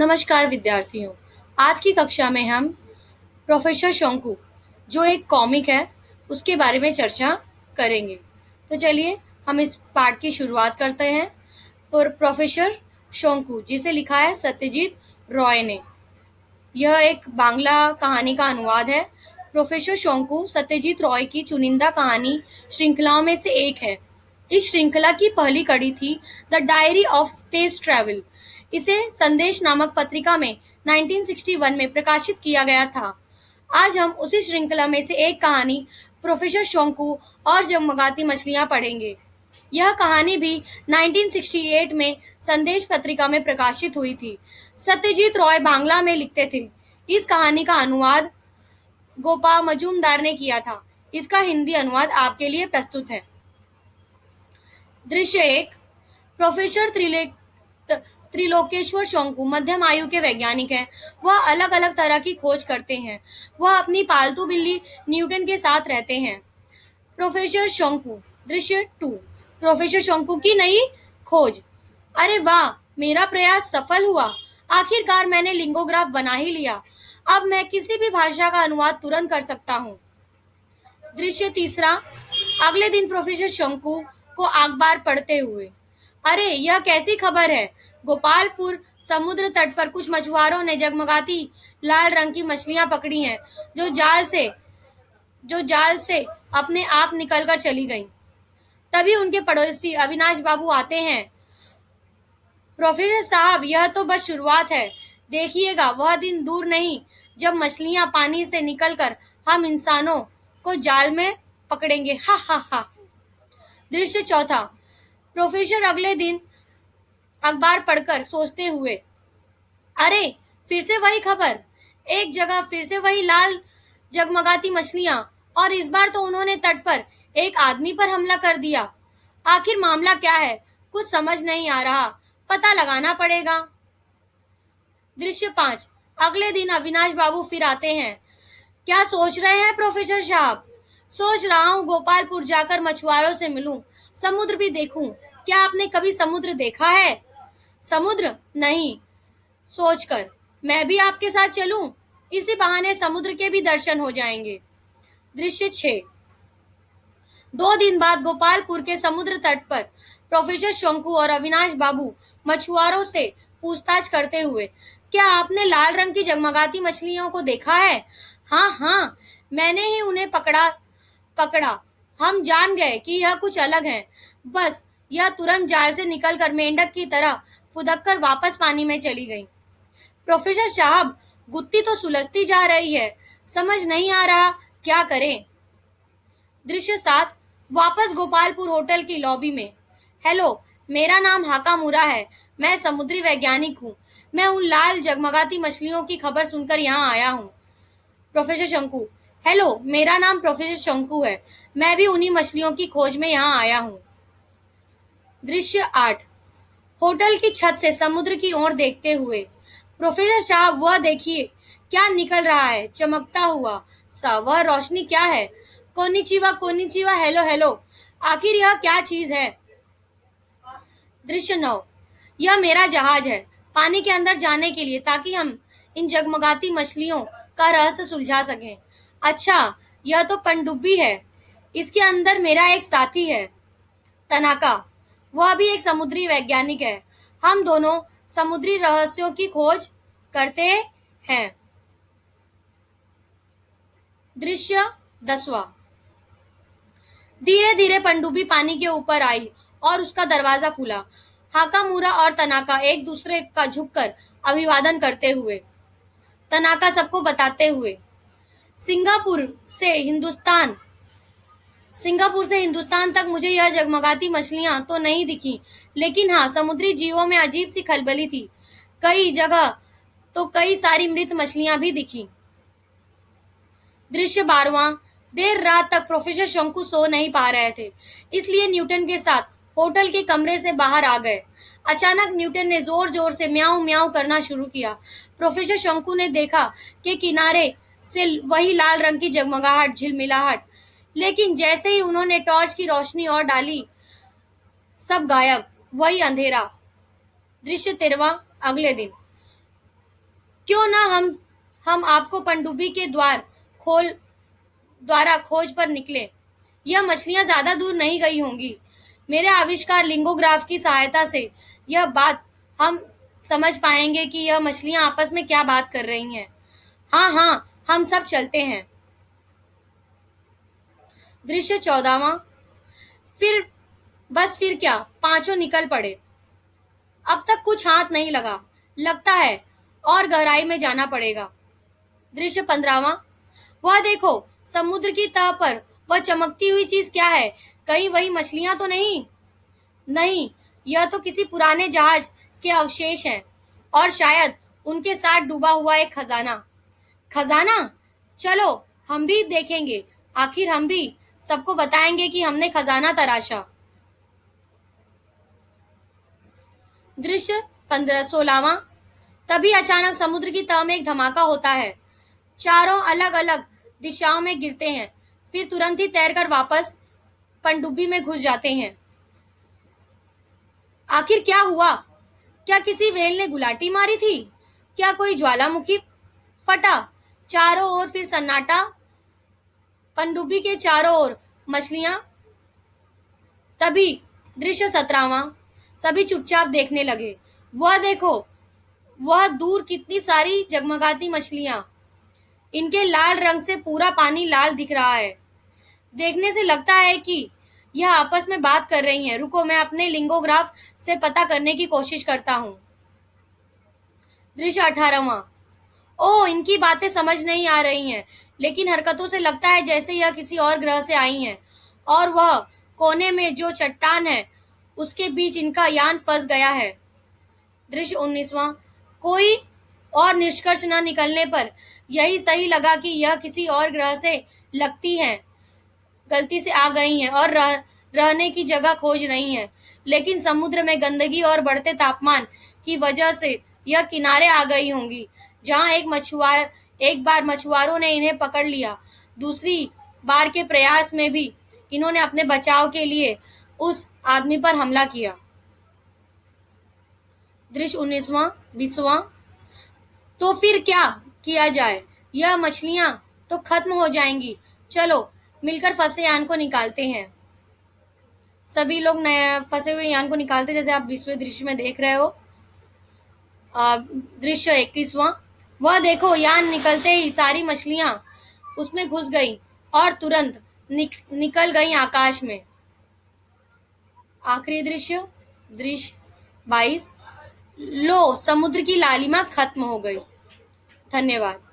नमस्कार विद्यार्थियों। आज की कक्षा में हम प्रोफेसर शोंकू जो एक कॉमिक है उसके बारे में चर्चा करेंगे। तो चलिए हम इस पाठ की शुरुआत करते हैं। और प्रोफेसर शोंकू जिसे लिखा है सत्यजीत रॉय ने। यह एक बांग्ला कहानी का अनुवाद है। प्रोफेसर शोंकू सत्यजीत रॉय की चुनिंदा कहानी श्रृंखलाओं में से एक है। इस श्रृंखला की पहली कड़ी थी the diary of space travel. इसे संदेश नामक पत्रिका में 1961 में प्रकाशित किया गया था। आज हम उसी श्रृंखला में से एक कहानी प्रोफेसर शोंकू और जगमगाती मछलियां पढ़ेंगे। यह कहानी भी 1968 में संदेश पत्रिका में प्रकाशित हुई थी। सत्यजीत रॉय बांग्ला में लिखते थे। इस कहानी का अनुवाद गोपा मजूमदार ने किया था। इसका हिंदी अनुवाद आपके लिए प्रस्तुत है। दृश्य एक। प्रोफेसर त्रिलोकेश्वर शोंकू मध्यम आयु के वैज्ञानिक हैं। वह अलग अलग तरह की खोज करते हैं। वह अपनी पालतू बिल्ली न्यूटन के साथ रहते हैं। प्रोफेसर शोंकू। दृश्य टू। प्रोफेसर शोंकू की नई खोज। अरे वाह, मेरा प्रयास सफल हुआ। आखिरकार मैंने लिंगोग्राफ बना ही लिया। अब मैं किसी भी भाषा का अनुवाद तुरंत कर सकता हूँ। दृश्य तीसरा। अगले दिन प्रोफेसर शोंकू को अखबार पढ़ते हुए। अरे, यह कैसी खबर है। गोपालपुर समुद्र तट पर कुछ मछुआरों ने जगमगाती लाल रंग की मछलियां पकड़ी हैं जो जाल से अपने आप निकलकर चली गईं। तभी उनके पड़ोसी अविनाश बाबू आते हैं। प्रोफेसर साहब, यह तो बस शुरुआत है। देखिएगा, वह दिन दूर नहीं जब मछलियां पानी से निकलकर हम इंसानों को जाल में पकड़ेंगे। हा हा हा। दृश्य चौथा। प्रोफेसर अगले दिन अखबार पढ़कर सोचते हुए। अरे, फिर से वही खबर। एक जगह फिर से वही लाल जगमगाती मछलियां। और इस बार तो उन्होंने तट पर एक आदमी पर हमला कर दिया। आखिर मामला क्या है, कुछ समझ नहीं आ रहा। पता लगाना पड़ेगा। दृश्य 5। अगले दिन अविनाश बाबू फिर आते हैं। क्या सोच रहे हैं प्रोफेसर साहब? सोच रहा हूँ गोपालपुर जाकर मछुआरों से मिलूं, समुद्र भी देखूं। क्या आपने कभी समुद्र देखा है? समुद्र नहीं, सोचकर मैं भी आपके साथ चलूं। इसी बहाने समुद्र के भी दर्शन हो जाएंगे। दृश्य 6। 2 दिन बाद गोपालपुर के समुद्र तट पर प्रोफेसर शोंकू और अविनाश बाबू मछुआरों से पूछताछ करते हुए। क्या आपने लाल रंग की जगमगाती मछलियों को देखा है? हाँ हाँ, मैंने ही उन्हें पकड़ा पकड़ा। हम जान गए कि यह कुछ अलग है। बस यह तुरंत जाल से निकलकर मेंढक की तरह फुदककर वापस पानी में चली गई। प्रोफेसर साहब, गुत्थी तो सुलझती जा रही है। समझ नहीं आ रहा क्या करें। दृश्य 7। वापस गोपालपुर होटल की लॉबी में। हेलो, मेरा नाम हाकामुरा है। मैं समुद्री वैज्ञानिक हूँ। मैं उन लाल जगमगाती मछलियों की खबर सुनकर यहाँ आया हूँ। प्रोफेसर शंकु। हेलो, मेरा नाम प्रोफेसर शंकु है। मैं भी उन्हीं मछलियों की खोज में यहाँ आया हूँ। दृश्य 8। होटल की छत से समुद्र की ओर देखते हुए। प्रोफेसर साहब, वह देखिए क्या निकल रहा है, चमकता हुआ सा। वह रोशनी क्या है? Konnichiwa konnichiwa, hello hello. आखिर यह क्या चीज है? दृश्य 9। यह मेरा जहाज है, पानी के अंदर जाने के लिए, ताकि हम इन जगमगाती मछलियों का रहस्य सुलझा सकें। अच्छा, यह तो पनडुब्बी है। इसके अंदर मेरा एक साथी है, तनाका। वह भी एक समुद्री वैज्ञानिक है। हम दोनों समुद्री रहस्यों की खोज करते हैं। दृश्य 10वां। धीरे धीरे पनडुब्बी पानी के ऊपर आई और उसका दरवाजा खुला। हाकामुरा और तनाका एक दूसरे का झुककर अभिवादन करते हुए। तनाका सबको बताते हुए। सिंगापुर से हिंदुस्तान सिंगापुर से हिंदुस्तान तक मुझे यह जगमगाती मछलियां तो नहीं दिखी, लेकिन हाँ, समुद्री जीवों में अजीब सी खलबली थी। कई जगह तो कई सारी मृत मछलियां भी दिखी। दृश्य 12वां। देर रात तक प्रोफेसर शंकु सो नहीं पा रहे थे, इसलिए न्यूटन के साथ होटल के कमरे से बाहर आ गए। अचानक न्यूटन ने जोर जोर से म्याऊं म्याऊं करना शुरू किया। प्रोफेसर शंकु ने देखा कि किनारे से वही लाल रंग की जगमगाहट, झिलमिलाहट। लेकिन जैसे ही उन्होंने टॉर्च की रोशनी और डाली, सब गायब, वही अंधेरा। दृश्य 13वां। अगले दिन। क्यों ना हम आपको पनडुब्बी के द्वारा खोज पर निकले। यह मछलियां ज्यादा दूर नहीं गई होंगी। मेरे आविष्कार लिंगोग्राफ की सहायता से यह बात हम समझ पाएंगे कि यह मछलियां आपस में क्या बात कर रही हैं। हाँ हाँ, हम सब चलते हैं। दृश्य 14वां। फिर फिर क्या, पांचों निकल पड़े। अब तक कुछ हाथ नहीं लगा, लगता है और गहराई में जाना पड़ेगा। दृश्य 15वां। वह देखो, समुद्र की तह पर वह चमकती हुई चीज क्या है? कहीं वही मछलियां तो नहीं? नहीं, यह तो किसी पुराने जहाज के अवशेष हैं, और शायद उनके साथ डूबा हुआ एक खजाना। खजाना? चलो हम भी देखेंगे, आखिर हम भी सबको बताएंगे कि हमने खजाना तराशा। दृश्य 16वां। तभी अचानक समुद्र की तह में एक धमाका होता है। चारों अलग अलग दिशाओं में गिरते हैं, फिर तुरंत ही तैरकर वापस पनडुब्बी में घुस जाते हैं। आखिर क्या हुआ? क्या किसी व्हेल ने गुलाटी मारी थी? क्या कोई ज्वालामुखी फटा? चारों ओर फिर सन्नाटा, पनडुब्बी के चारों ओर मछलियां। तभी दृश्य 17वां। सभी चुपचाप देखने लगे। वह देखो, वह दूर कितनी सारी जगमगाती मछलियां। इनके लाल रंग से पूरा पानी लाल दिख रहा है। देखने से लगता है कि यह आपस में बात कर रही हैं। रुको, मैं अपने लिंगोग्राफ से पता करने की कोशिश करता हूँ। दृश्य 18वां। ओ, इनकी बातें समझ नहीं आ रही हैं, लेकिन हरकतों से लगता है जैसे यह किसी और ग्रह से आई हैं, और वह कोने में जो चट्टान है उसके बीच इनका यान फंस गया है। दृश्य 19वां। कोई और निष्कर्ष न निकलने पर यही सही लगा कि यह किसी और ग्रह से लगती हैं, गलती से आ गई हैं और रहने की जगह खोज रही हैं। लेकिन समुद्र में गंदगी और बढ़ते तापमान की वजह से यह किनारे आ गई होंगी। जहां एक बार मछुआरों ने इन्हें पकड़ लिया, दूसरी बार के प्रयास में भी इन्होंने अपने बचाव के लिए उस आदमी पर हमला किया। दृश्य 19वां 20वां। तो फिर क्या किया जाए? यह मछलियां तो खत्म हो जाएंगी। चलो मिलकर फंसे यान को निकालते हैं। सभी लोग नए फंसे हुए यान को निकालते, जैसे आप 20वें दृश्य में देख रहे हो। दृश्य 21वां। वह देखो, यान निकलते ही सारी मछलियां उसमें घुस गई और तुरंत निकल गई आकाश में। आखिरी दृश्य, दृश्य 22। लो, समुद्र की लालिमा खत्म हो गई। धन्यवाद।